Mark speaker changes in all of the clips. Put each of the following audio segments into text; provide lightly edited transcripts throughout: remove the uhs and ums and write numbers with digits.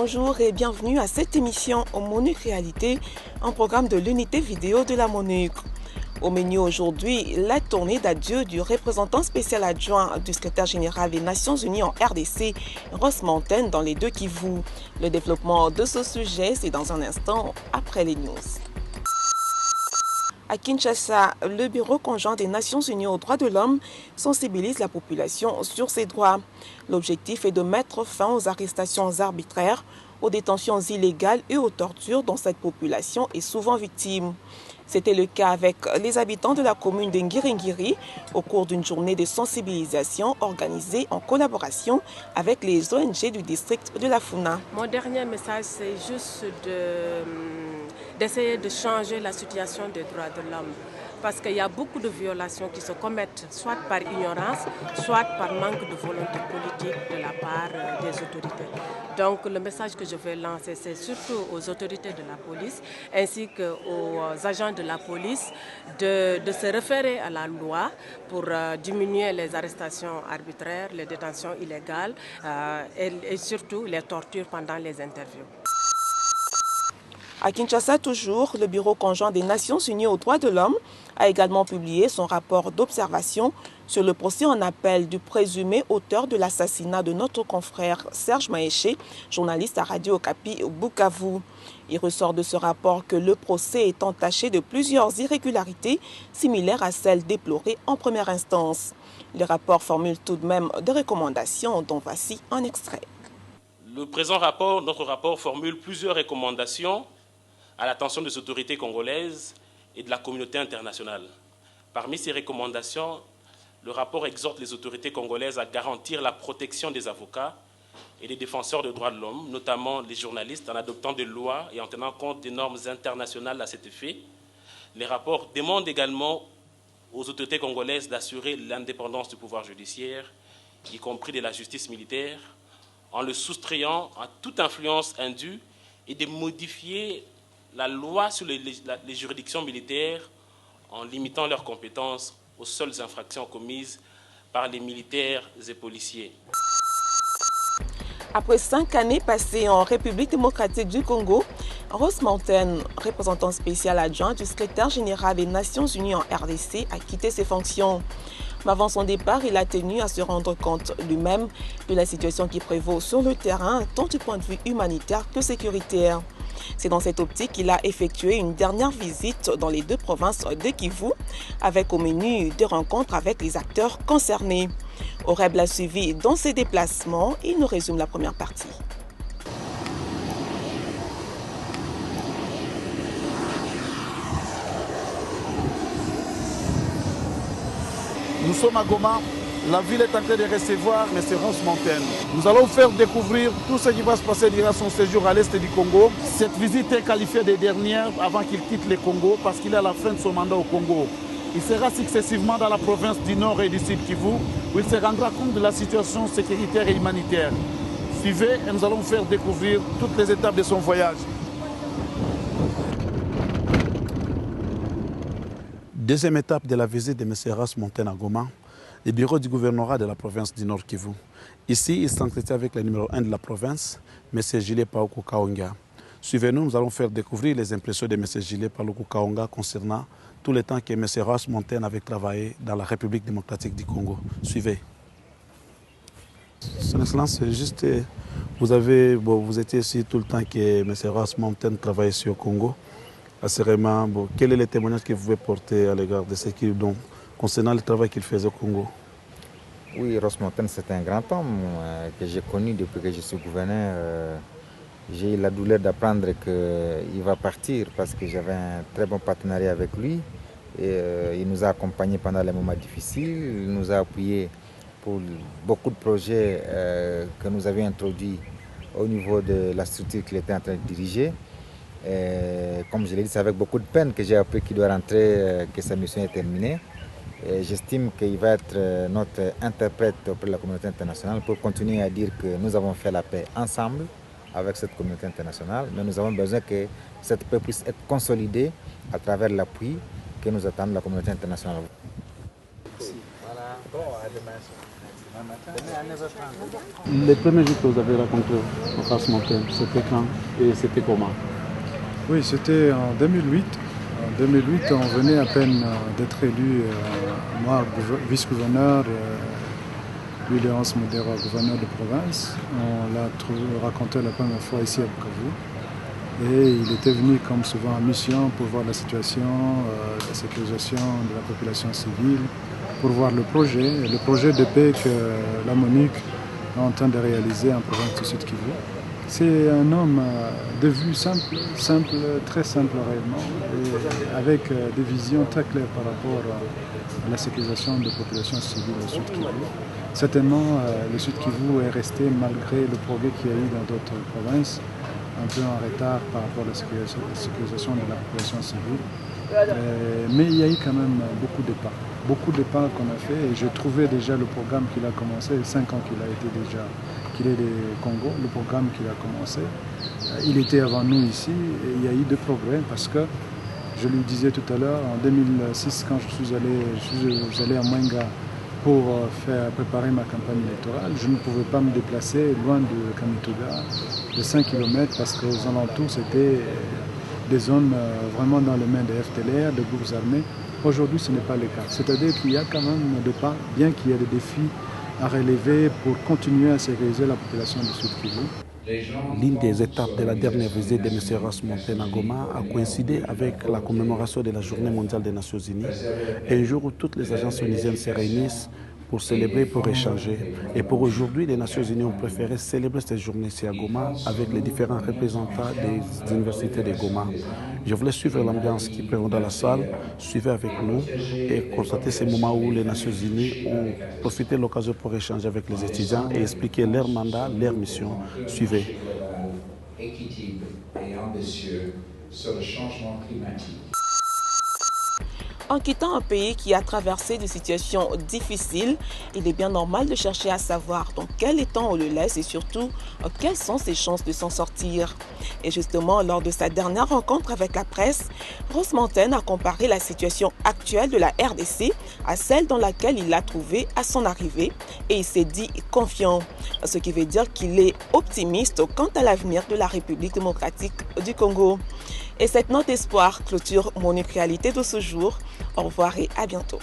Speaker 1: Bonjour et bienvenue à cette émission au MONUC Réalité, un programme de l'unité vidéo de la MONUC. Au menu aujourd'hui, la tournée d'adieu du représentant spécial adjoint du secrétaire général des Nations Unies en RDC, Ross Mountain, dans les deux Kivu. Le développement de ce sujet, c'est dans un instant après les news. À Kinshasa, le Bureau conjoint des Nations Unies aux droits de l'homme sensibilise la population sur ses droits. L'objectif est de mettre fin aux arrestations arbitraires, aux détentions illégales et aux tortures dont cette population est souvent victime. C'était le cas avec les habitants de la commune de Ngiringiri au cours d'une journée de sensibilisation organisée en collaboration avec les ONG du district de la Funa.
Speaker 2: Mon dernier message, c'est juste d'essayer de changer la situation des droits de l'homme. Parce qu'il y a beaucoup de violations qui se commettent, soit par ignorance, soit par manque de volonté politique de la part des autorités. Donc le message que je vais lancer, c'est surtout aux autorités de la police, ainsi qu'aux agents de la police, de se référer à la loi pour diminuer les arrestations arbitraires, les détentions illégales et surtout les tortures pendant les interviews.
Speaker 1: À Kinshasa toujours, le Bureau conjoint des Nations Unies aux droits de l'homme a également publié son rapport d'observation sur le procès en appel du présumé auteur de l'assassinat de notre confrère Serge Maéché, journaliste à Radio Okapi Bukavu. Il ressort de ce rapport que le procès est entaché de plusieurs irrégularités similaires à celles déplorées en première instance. Le rapport formule tout de même des recommandations dont voici un extrait.
Speaker 3: Le présent rapport, notre rapport, formule plusieurs recommandations à l'attention des autorités congolaises et de la communauté internationale. Parmi ces recommandations, le rapport exhorte les autorités congolaises à garantir la protection des avocats et des défenseurs des droits de l'homme, notamment les journalistes, en adoptant des lois et en tenant compte des normes internationales à cet effet. Les rapports demandent également aux autorités congolaises d'assurer l'indépendance du pouvoir judiciaire, y compris de la justice militaire, en le soustrayant à toute influence indue et de modifier la loi sur les juridictions militaires en limitant leurs compétences aux seules infractions commises par les militaires et policiers.
Speaker 1: Après 5 années passées en République démocratique du Congo, Ross Mountain, représentant spécial adjoint du secrétaire général des Nations Unies en RDC, a quitté ses fonctions. Mais avant son départ, il a tenu à se rendre compte lui-même de la situation qui prévaut sur le terrain, tant du point de vue humanitaire que sécuritaire. C'est dans cette optique qu'il a effectué une dernière visite dans les deux provinces de Kivu, avec au menu des rencontres avec les acteurs concernés. Aureb l'a suivi dans ses déplacements. Il nous résume la première partie.
Speaker 4: Nous sommes à Goma. La ville est en train de recevoir M. Ross Mountain. Nous allons faire découvrir tout ce qui va se passer durant son séjour à l'est du Congo. Cette visite est qualifiée de dernière avant qu'il quitte le Congo parce qu'il est à la fin de son mandat au Congo. Il sera successivement dans la province du Nord et du Sud Kivu où il se rendra compte de la situation sécuritaire et humanitaire. Suivez et nous allons faire découvrir toutes les étapes de son voyage. Deuxième étape de la visite de M. Ross Mountain à Goma, le bureau du gouvernorat de la province du Nord Kivu. Ici, il s'entretient avec le numéro 1 de la province, M. Gilles Paoku Kaonga. Suivez-nous, nous allons faire découvrir les impressions de M. Gilles Paoku Kaonga concernant tout le temps que M. Ross Mountain avait travaillé dans la République démocratique du Congo. Suivez. Son Excellence, juste, vous étiez ici tout le temps que M. Ross Mountain travaillait sur le Congo. Assurément, quel est le témoignage que vous pouvez porter à l'égard de ce qui, donc, concernant le travail qu'il faisait au Congo?
Speaker 5: Oui, Ross Mountain, c'est un grand homme que j'ai connu depuis que je suis gouverneur. J'ai eu la douleur d'apprendre qu'il va partir parce que j'avais un très bon partenariat avec lui. Et, il nous a accompagnés pendant les moments difficiles, il nous a appuyés pour beaucoup de projets que nous avions introduits au niveau de la structure qu'il était en train de diriger. Et, comme je l'ai dit, c'est avec beaucoup de peine que j'ai appris qu'il doit rentrer, que sa mission est terminée. J'estime qu'il va être notre interprète auprès de la communauté internationale pour continuer à dire que nous avons fait la paix ensemble avec cette communauté internationale, mais nous avons besoin que cette paix puisse être consolidée à travers l'appui que nous attend de la communauté internationale.
Speaker 4: Merci. Voilà. Bon, à demain. Les premiers jours que vous avez rencontré Ross Mountain, c'était quand et c'était comment?
Speaker 6: Oui, c'était en 2008. En 2008, on venait à peine d'être élu, moi vice-gouverneur, lui Léonce Modera, gouverneur de province. On l'a rencontré la première fois ici à Bukavu. Et il était venu comme souvent en mission pour voir la situation, la sécurisation de la population civile, pour voir le projet de paix que la MONUC est en train de réaliser en province du Sud Kivu. C'est un homme de vue simple, très simple réellement, et avec des visions très claires par rapport à la sécurisation de la population civile au Sud Kivu. Certainement, le Sud Kivu est resté, malgré le progrès qu'il y a eu dans d'autres provinces, un peu en retard par rapport à la sécurisation de la population civile. Mais il y a eu quand même beaucoup de pas qu'on a fait, et je trouvais déjà le programme qu'il a commencé, 5 ans qu'il est du Congo, le programme qu'il a commencé. Il était avant nous ici, et il y a eu des progrès parce que, je lui disais tout à l'heure, en 2006, quand je suis allé à Mwenga pour préparer ma campagne électorale, je ne pouvais pas me déplacer loin de Kamituga, de 5 km, parce qu'aux alentours, c'était des zones vraiment dans les mains des FTLR, des groupes armés. Aujourd'hui, ce n'est pas le cas. C'est-à-dire qu'il y a quand même des pas, bien qu'il y ait des défis à relever pour continuer à sécuriser la population du Sud Kivu.
Speaker 4: L'une des étapes de la dernière visite de M. Ross Mountain à Goma a coïncidé avec la commémoration de la Journée mondiale des Nations Unies, un jour où toutes les agences onisiennes se réunissent pour célébrer, pour échanger. Et pour aujourd'hui, les Nations Unies ont préféré célébrer cette journée ici à Goma avec les différents représentants des universités de Goma. Je voulais suivre l'ambiance qui prévaut dans la salle, suivre avec nous et constater ces moments où les Nations Unies ont profité de l'occasion pour échanger avec les étudiants et expliquer leur mandat, leur mission. Suivez.
Speaker 7: Équitable et ambitieux sur le changement climatique.
Speaker 1: En quittant un pays qui a traversé des situations difficiles, il est bien normal de chercher à savoir dans quel état on le laisse et surtout quelles sont ses chances de s'en sortir. Et justement, lors de sa dernière rencontre avec la presse, Ross Mountain a comparé la situation actuelle de la RDC à celle dans laquelle il l'a trouvée à son arrivée et il s'est dit confiant, ce qui veut dire qu'il est optimiste quant à l'avenir de la République démocratique du Congo. Et cette note d'espoir clôture mon actualité de ce jour. Au revoir et à bientôt.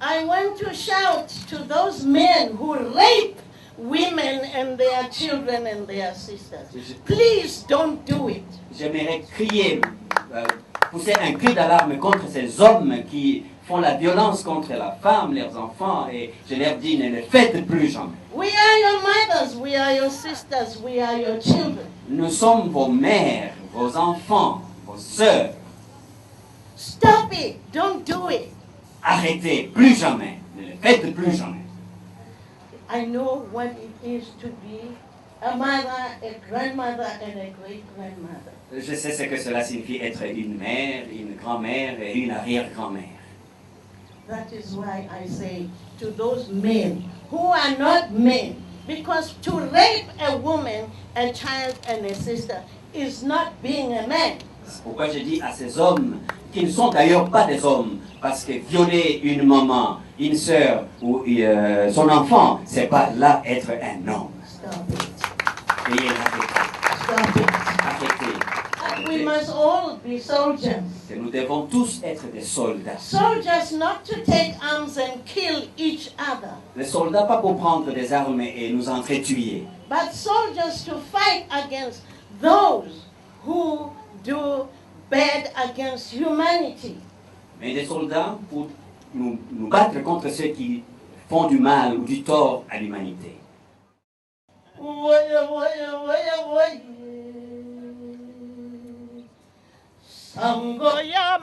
Speaker 8: I want to shout to those men who rape women and their children and their sisters. Please don't do it.
Speaker 9: J'aimerais crier, pousser un cri d'alarme contre ces hommes qui font la violence contre la femme, leurs enfants, et je leur dis, ne le faites plus jamais.
Speaker 8: We are your mothers, we are your sisters, we are your children.
Speaker 9: Nous sommes vos mères, vos enfants, vos sœurs.
Speaker 8: Stop it, don't do it.
Speaker 9: Arrêtez, plus jamais, ne le faites plus jamais.
Speaker 8: I know what it is to be a mother, a grandmother, and a great-grandmother.
Speaker 9: Je sais ce que cela signifie être une mère, une grand-mère et une arrière-grand-mère.
Speaker 8: That is why I say to those men who are not men, because to rape a woman, a child, and a sister is not being a man.
Speaker 9: C'est pourquoi je dis à ces hommes, qui ne sont d'ailleurs pas des hommes, parce que violer une maman, une sœur ou son enfant, c'est pas là être un homme.
Speaker 8: Stop it.
Speaker 9: Et arrêtez. Arrêtez.
Speaker 8: We must all be soldiers.
Speaker 9: Que nous devons tous être des soldats.
Speaker 8: Soldiers not to take arms and kill each other.
Speaker 9: Les soldats pas pour prendre des armes et nous entretuer.
Speaker 8: But soldiers to fight against those who do bad against humanity.
Speaker 9: Mais des soldats pour nous battre contre ceux qui font du mal ou du tort à l'humanité.
Speaker 8: Sangoya